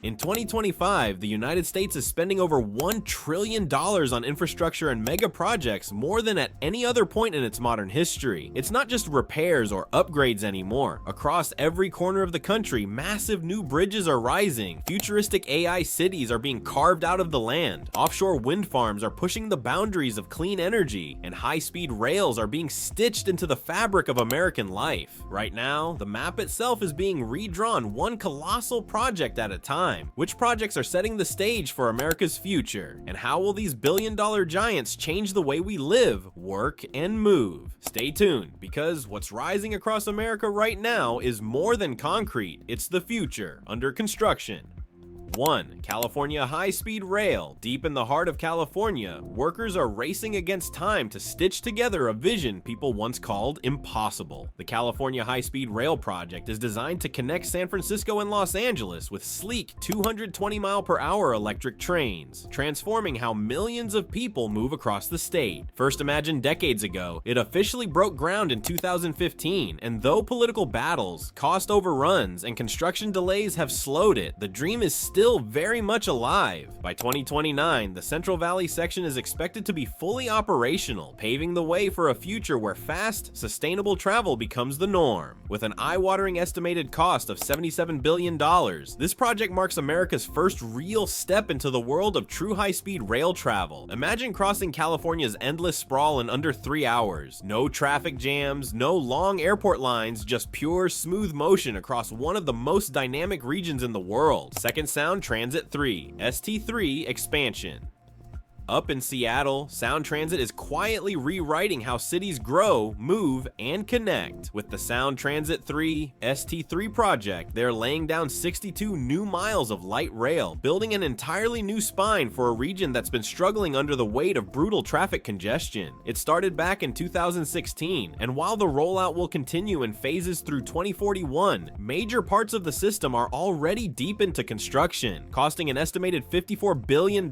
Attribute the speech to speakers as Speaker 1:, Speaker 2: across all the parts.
Speaker 1: In 2025, the United States is spending over $1 trillion on infrastructure and mega projects, more than at any other point in its modern history. It's not just repairs or upgrades anymore. Across every corner of the country, massive new bridges are rising. Futuristic AI cities are being carved out of the land. Offshore wind farms are pushing the boundaries of clean energy, and high-speed rails are being stitched into the fabric of American life. Right now, the map itself is being redrawn one colossal project at a time. Which projects are setting the stage for America's future? And how will these billion-dollar giants change the way we live, work, and move? Stay tuned, because what's rising across America right now is more than concrete. It's the future under construction. 1. California high-speed rail. Deep in the heart of California, workers are racing against time to stitch together a vision people once called impossible. The California high-speed rail project is designed to connect San Francisco and Los Angeles with sleek 220-mile-per-hour electric trains, transforming how millions of people move across the state. First imagined decades ago, it officially broke ground in 2015, and though political battles, cost overruns, and construction delays have slowed it, the dream is still very much alive. By 2029, the Central Valley section is expected to be fully operational, paving the way for a future where fast, sustainable travel becomes the norm. With an eye-watering estimated cost of $77 billion, this project marks America's first real step into the world of true high-speed rail travel. Imagine crossing California's endless sprawl in under 3 hours. No traffic jams, no long airport lines, just pure, smooth motion across one of the most dynamic regions in the world. Second Sound Transit 3, ST3 expansion. Up in Seattle, Sound Transit is quietly rewriting how cities grow, move, and connect. With the Sound Transit 3 ST3 project, they're laying down 62 new miles of light rail, building an entirely new spine for a region that's been struggling under the weight of brutal traffic congestion. It started back in 2016, and while the rollout will continue in phases through 2041, major parts of the system are already deep into construction, costing an estimated $54 billion.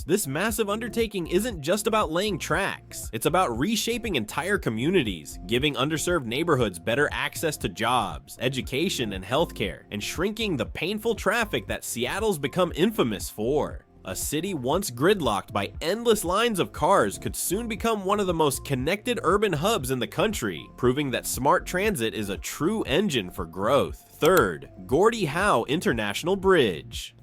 Speaker 1: This massive undertaking isn't just about laying tracks. It's about reshaping entire communities, giving underserved neighborhoods better access to jobs, education, and healthcare, and shrinking the painful traffic that Seattle's become infamous for. A city once gridlocked by endless lines of cars could soon become one of the most connected urban hubs in the country, proving that smart transit is a true engine for growth. Third, Gordie Howe International Bridge.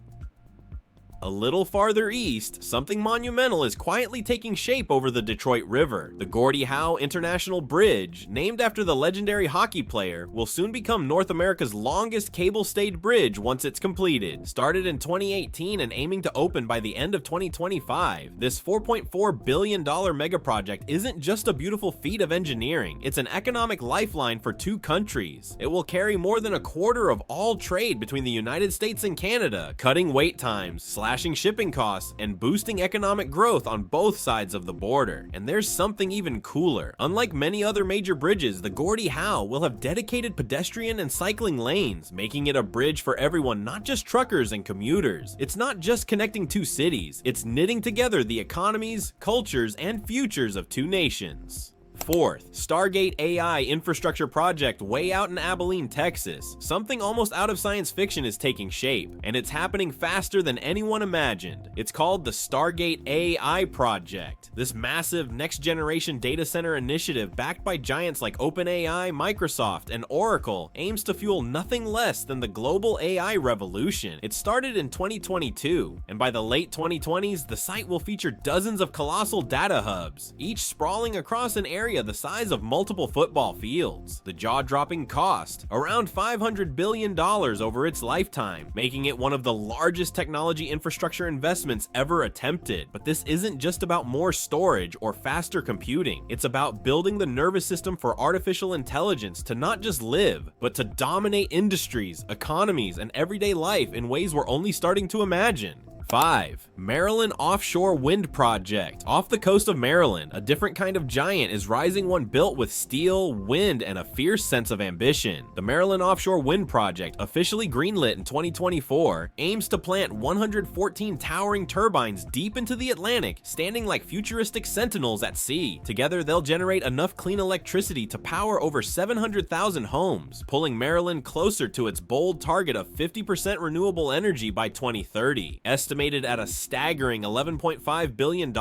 Speaker 1: A little farther east, something monumental is quietly taking shape over the Detroit River. The Gordie Howe International Bridge, named after the legendary hockey player, will soon become North America's longest cable-stayed bridge once it's completed. Started in 2018 and aiming to open by the end of 2025, this $4.4 billion megaproject isn't just a beautiful feat of engineering, it's an economic lifeline for two countries. It will carry more than a quarter of all trade between the United States and Canada, cutting wait times, slashing shipping costs, and boosting economic growth on both sides of the border. And there's something even cooler. Unlike many other major bridges, the Gordie Howe will have dedicated pedestrian and cycling lanes, making it a bridge for everyone, not just truckers and commuters. It's not just connecting two cities, it's knitting together the economies, cultures, and futures of two nations. Fourth, Stargate AI infrastructure project way out in Abilene, Texas. Something almost out of science fiction is taking shape, and it's happening faster than anyone imagined. It's called the Stargate AI project. This massive next-generation data center initiative backed by giants like OpenAI, Microsoft, and Oracle aims to fuel nothing less than the global AI revolution. It started in 2022, and by the late 2020s, the site will feature dozens of colossal data hubs, each sprawling across an area the size of multiple football fields. The jaw-dropping cost, around $500 billion over its lifetime, making it one of the largest technology infrastructure investments ever attempted. But this isn't just about more storage or faster computing. It's about building the nervous system for artificial intelligence to not just live, but to dominate industries, economies, and everyday life in ways we're only starting to imagine. 5. Maryland Offshore Wind Project. Off the coast of Maryland, a different kind of giant is rising, one built with steel, wind, and a fierce sense of ambition. The Maryland Offshore Wind Project, officially greenlit in 2024, aims to plant 114 towering turbines deep into the Atlantic, standing like futuristic sentinels at sea. Together, they'll generate enough clean electricity to power over 700,000 homes, pulling Maryland closer to its bold target of 50% renewable energy by 2030. Estimated at a staggering $11.5 billion,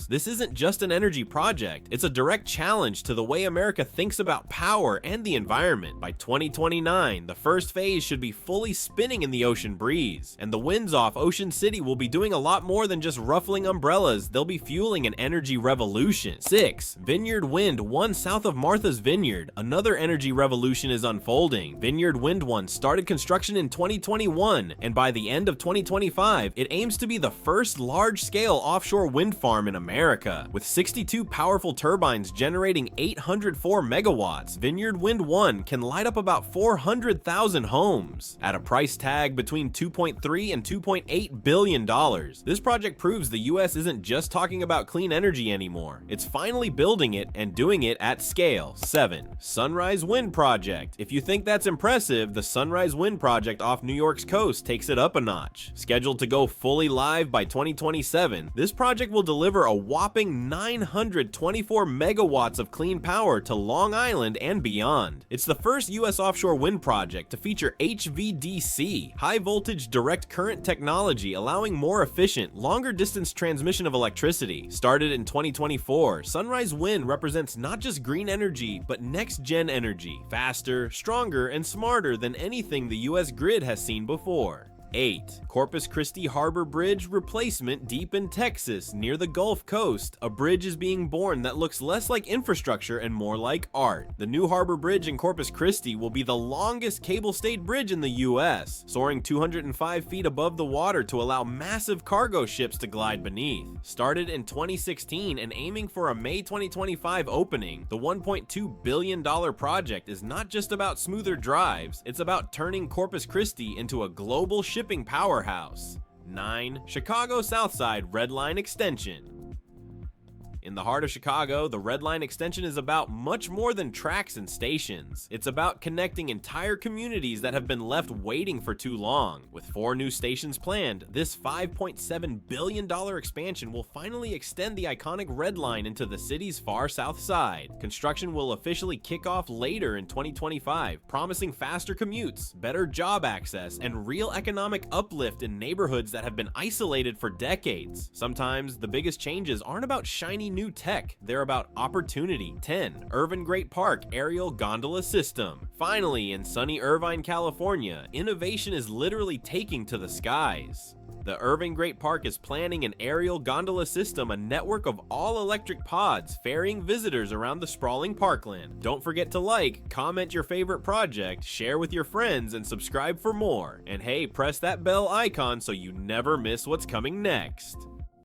Speaker 1: this isn't just an energy project, it's a direct challenge to the way America thinks about power and the environment. By 2029, the first phase should be fully spinning in the ocean breeze, and the winds off Ocean City will be doing a lot more than just ruffling umbrellas, they'll be fueling an energy revolution. 6. Vineyard Wind 1 south of Martha's Vineyard. Another energy revolution is unfolding. Vineyard Wind 1 started construction in 2021, and by the end of 2025, it aims to be the first large-scale offshore wind farm in America. With 62 powerful turbines generating 804 megawatts, Vineyard Wind 1 can light up about 400,000 homes. At a price tag between $2.3 and $2.8 billion, this project proves the US isn't just talking about clean energy anymore. It's finally building it and doing it at scale. 7. Sunrise Wind Project. If you think that's impressive, the Sunrise Wind Project off New York's coast takes it up a notch. Scheduled to go fully live by 2027, this project will deliver a whopping 924 megawatts of clean power to Long Island and beyond. It's the first US offshore wind project to feature HVDC, high voltage direct current technology, allowing more efficient, longer distance transmission of electricity. Started in 2024, Sunrise Wind represents not just green energy, but next-gen energy, faster, stronger, and smarter than anything the US grid has seen before. 8. Corpus Christi Harbor Bridge replacement deep in Texas near the Gulf Coast. A bridge is being born that looks less like infrastructure and more like art. The new Harbor Bridge in Corpus Christi will be the longest cable-stayed bridge in the US, soaring 205 feet above the water to allow massive cargo ships to glide beneath. Started in 2016 and aiming for a May 2025 opening, the $1.2 billion project is not just about smoother drives, it's about turning Corpus Christi into a global shipping powerhouse. 9. Chicago Southside Red Line Extension. In the heart of Chicago, the Red Line Extension is about much more than tracks and stations. It's about connecting entire communities that have been left waiting for too long. With 4 new stations planned, this $5.7 billion expansion will finally extend the iconic Red Line into the city's far south side. Construction will officially kick off later in 2025, promising faster commutes, better job access, and real economic uplift in neighborhoods that have been isolated for decades. Sometimes the biggest changes aren't about shiny new tech, they're about opportunity. 10. Irvine Great Park Aerial Gondola System. Finally, in sunny Irvine, California, innovation is literally taking to the skies. The Irvine Great Park is planning an aerial gondola system, a network of all-electric pods ferrying visitors around the sprawling parkland. Don't forget to like, comment your favorite project, share with your friends, and subscribe for more. And hey, press that bell icon so you never miss what's coming next.